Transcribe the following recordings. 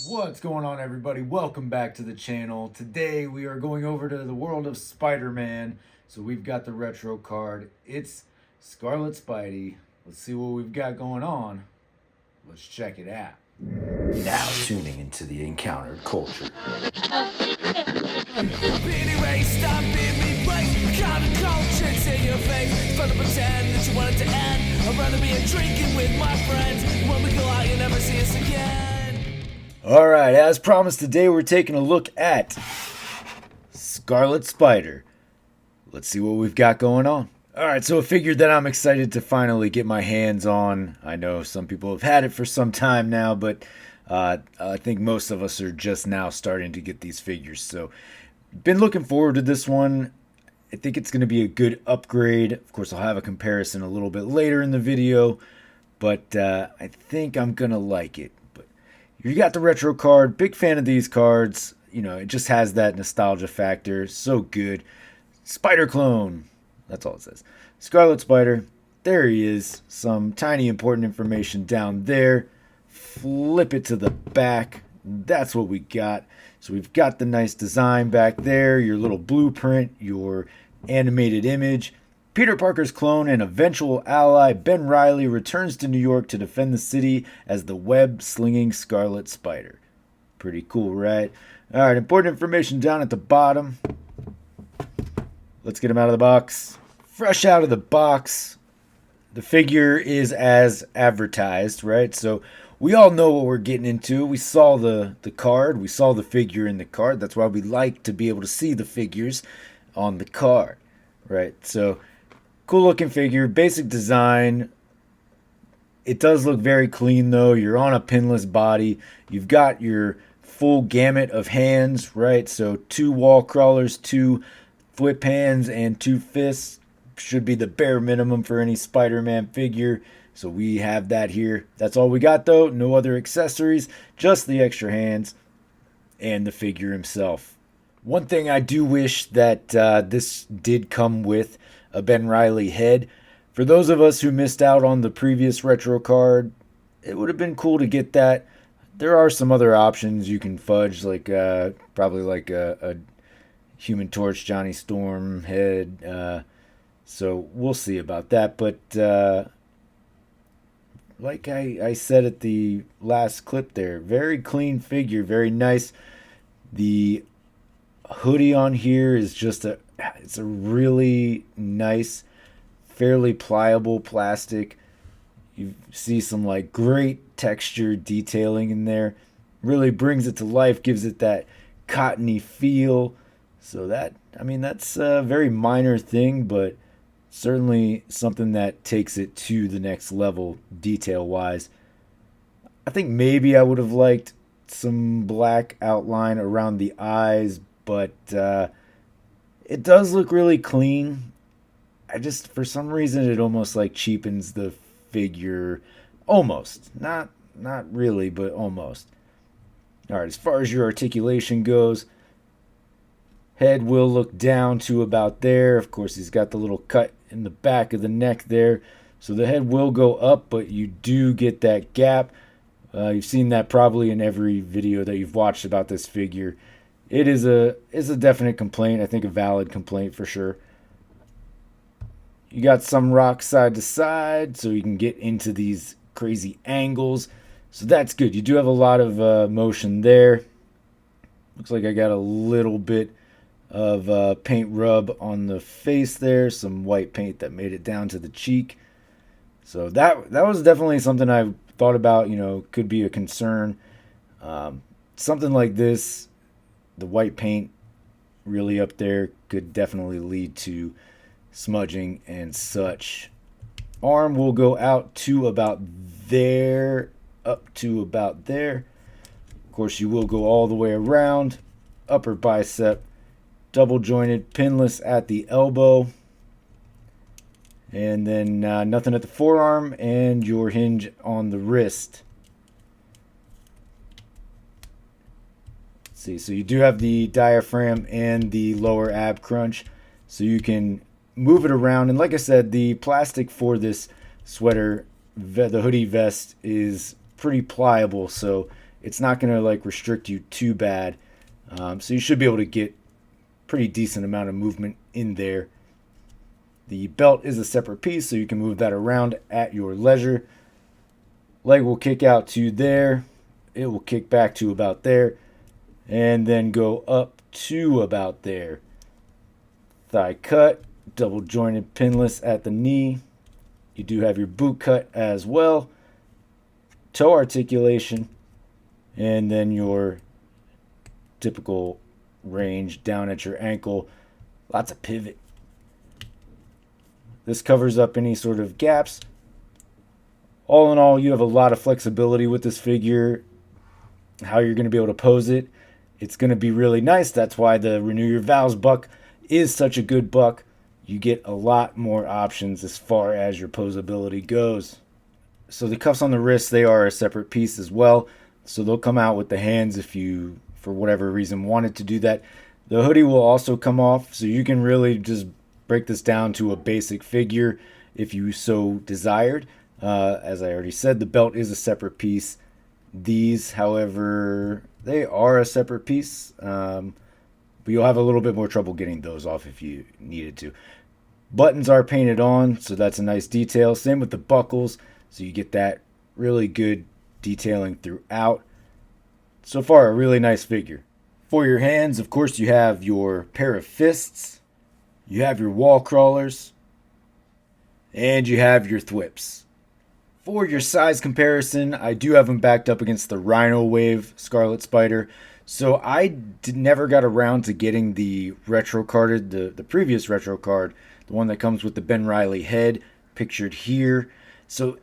What's going on, everybody? Welcome back to the channel. Today we are going over to the world of Spider-Man. So we've got the retro card. It's Scarlet Spidey. Let's see what we've got going on. Let's check it out. Now tuning into the encountered culture. Anyway, stop being me right. Counter-culture, it's in your face. Fun to pretend that you want it to end. I'd rather be a drinking with my friends. When we go out, you never see us again. All right, as promised, today we're taking a look at Scarlet Spider. Let's see what we've got going on. All right, so a figure that I'm excited to finally get my hands on. I know some people have had it for some time now, but I think most of us are just now starting to get these figures. So, been looking forward to this one. I think it's going to be a good upgrade. Of course, I'll have a comparison a little bit later in the video, but I think I'm going to like it. But you got the retro card. Big fan of these cards. You know, it just has that nostalgia factor. So good. Spider clone. That's all it says. Scarlet Spider. There he is. Some tiny important information down there. Flip it to the back. That's what we got. So we've got the nice design back there. Your little blueprint. Your animated image. Peter Parker's clone and eventual ally Ben Reilly returns to New York to defend the city as the web-slinging Scarlet Spider. Pretty cool, right? All right, important information down at the bottom. Let's get him out of the box. Fresh out of the box. The figure is as advertised, right? So we all know what we're getting into. We saw the card. We saw the figure in the card. That's why we like to be able to see the figures on the card, right? So cool looking figure. Basic design. It does look very clean, though. You're on a pinless body. You've got your full gamut of hands, right? So 2 wall crawlers, 2 flip hands, and 2 fists should be the bare minimum for any Spider-Man figure. So we have that here. That's all we got, though. No other accessories, just the extra hands and the figure himself. One thing I do wish that this did come with a Ben Reilly head. For those of us who missed out on the previous retro card, it would have been cool to get that. There are some other options you can fudge, like probably like a Human Torch, Johnny Storm head. So we'll see about that. But like I said at the last clip there, very clean figure, very nice. The hoodie on here is just it's a really nice, fairly pliable plastic. You see some like great texture detailing in there. Really brings it to life, gives it that cottony feel. So that's a very minor thing, but certainly something that takes it to the next level detail-wise. I think maybe I would have liked some black outline around the eyes, but it does look really clean. For some reason, it almost like cheapens the figure. Almost. Not really, but almost. All right, as far as your articulation goes, head will look down to about there. Of course, he's got the little cut in the back of the neck there. So the head will go up, but you do get that gap. You've seen that probably in every video that you've watched about this figure. It is a definite complaint. I think a valid complaint for sure. You got some rock side to side, so you can get into these crazy angles. So that's good. You do have a lot of motion there. Looks like I got a little bit of paint rub on the face there. Some white paint that made it down to the cheek. So that was definitely something I thought about, could be a concern. Something like this, the white paint really up there could definitely lead to smudging and such. Arm will go out to about there, up to about there. Of course, you will go all the way around. Upper bicep, double jointed, pinless at the elbow. And then nothing at the forearm and your hinge on the wrist. Let's see, so you do have the diaphragm and the lower ab crunch. So you can move it around. And like I said, the plastic for this sweater, the hoodie vest, is pretty pliable. So it's not going to like restrict you too bad. So you should be able to get pretty decent amount of movement in there. The belt is a separate piece, so you can move that around at your leisure. Leg will kick out to there. It will kick back to about there. And then go up to about there. Thigh cut, double jointed pinless at the knee. You do have your boot cut as well. Toe articulation. And then your typical range down at your ankle. Lots of pivot. This covers up any sort of gaps. All in all, you have a lot of flexibility with this figure. How you're going to be able to pose it. It's going to be really nice. That's why the Renew Your Vows buck is such a good buck. You get a lot more options as far as your posability goes. So the cuffs on the wrists, they are a separate piece as well. So they'll come out with the hands if you, for whatever reason, wanted to do that. The hoodie will also come off, so you can really just break this down to a basic figure if you so desired. As I already said, the belt is a separate piece. These, however, they are a separate piece, but you'll have a little bit more trouble getting those off if you needed to. Buttons are painted on, so that's a nice detail. Same with the buckles, so you get that really good detailing throughout. So far, a really nice figure. For your hands, of course, you have your pair of fists, you have your wall crawlers, and you have your thwips. For your size comparison, I do have them backed up against the Rhino Wave Scarlet Spider. So I never got around to getting the retro carded, the previous retro card, the one that comes with the Ben Reilly head pictured here. So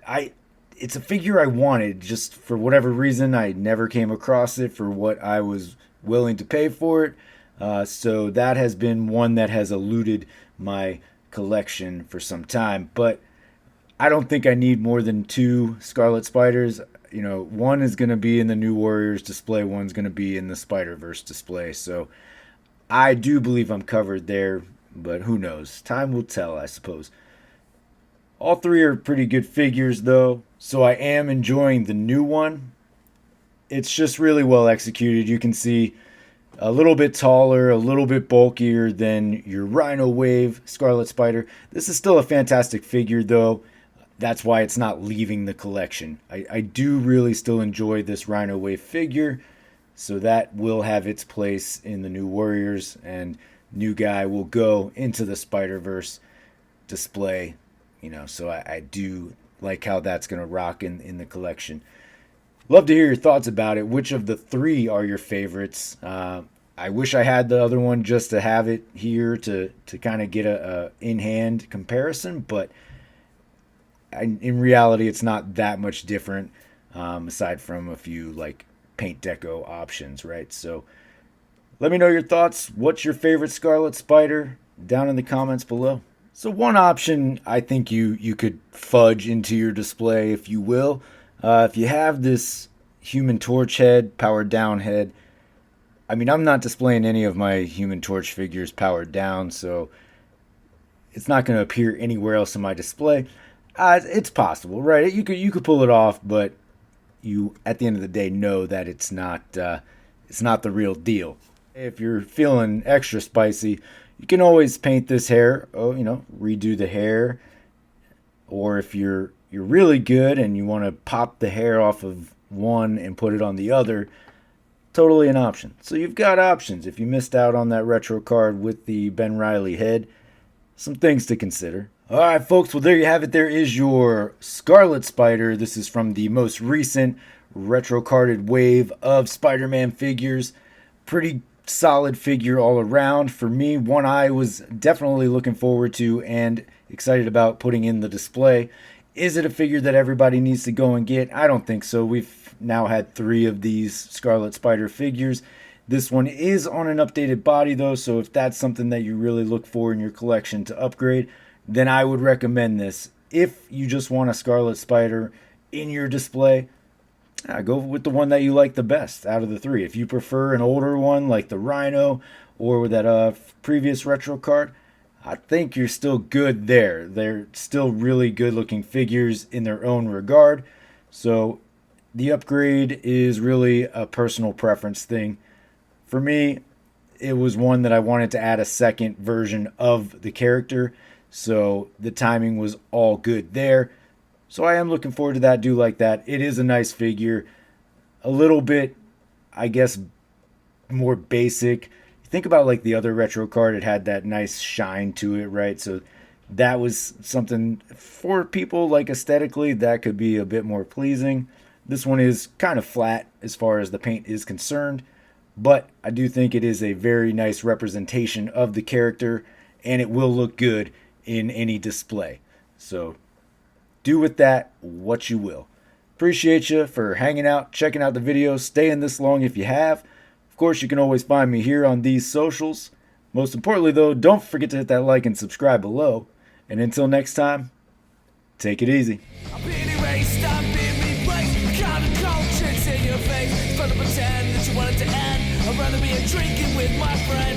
it's a figure I wanted, just for whatever reason I never came across it for what I was willing to pay for it. So that has been one that has eluded my collection for some time. But I don't think I need more than 2 Scarlet Spiders. You know, one is going to be in the New Warriors display, one's going to be in the Spider-Verse display. So I do believe I'm covered there, but who knows? Time will tell, I suppose. All 3 are pretty good figures, though, so I am enjoying the new one. It's just really well executed. You can see a little bit taller, a little bit bulkier than your Rhino Wave Scarlet Spider. This is still a fantastic figure, though. That's why it's not leaving the collection. I do really still enjoy this Rhino Wave figure, so that will have its place in the New Warriors, and New Guy will go into the Spider-Verse display. You know, so I do like how that's going to rock in the collection. Love to hear your thoughts about it. Which of the 3 are your favorites? I wish I had the other one just to have it here to kind of get a in-hand comparison, but in reality, it's not that much different, aside from a few like paint deco options, right? So let me know your thoughts. What's your favorite Scarlet Spider? Down in the comments below. So one option I think you could fudge into your display, if you will. If you have this Human Torch head, powered down head, I mean, I'm not displaying any of my Human Torch figures powered down, so it's not going to appear anywhere else in my display. It's possible, right? You could pull it off, but you at the end of the day know that it's not the real deal. If you're feeling extra spicy, you can always paint this hair. Oh, you know, redo the hair. Or if you're really good and you want to pop the hair off of one and put it on the other, totally an option. So you've got options. If you missed out on that retro card with the Ben Reilly head, some things to consider. All right, folks. Well, there you have it. There is your Scarlet Spider. This is from the most recent retro carded wave of Spider-Man figures. Pretty solid figure all around. For me, one I was definitely looking forward to and excited about putting in the display. Is it a figure that everybody needs to go and get? I don't think so. We've now had 3 of these Scarlet Spider figures. This one is on an updated body, though, so if that's something that you really look for in your collection to upgrade, then I would recommend this. If you just want a Scarlet Spider in your display, go with the one that you like the best out of the 3. If you prefer an older one like the Rhino or that previous retro card, I think you're still good there. They're still really good looking figures in their own regard. So The upgrade is really a personal preference thing. For me, it was one that I wanted to add a second version of the character, so the timing was all good there. So I am looking forward to that. Do like that. It is a nice figure, a little bit, I guess, more basic. Think about like the other retro card, it had that nice shine to it, right? So that was something for people like aesthetically that could be a bit more pleasing. This one is kind of flat as far as the paint is concerned, but I do think it is a very nice representation of the character, and it will look good in any display. So do with that what you will. Appreciate you for hanging out, checking out the video, staying this long if you have. Of course, you can always find me here on these socials. Most importantly, though, don't forget to hit that like and subscribe below. And until next time, take it easy. I'm being erased, I'm being replaced. Counterculture, it's in your face. It's fun to pretend that you want it to end. I'd rather be a drinking with my friends.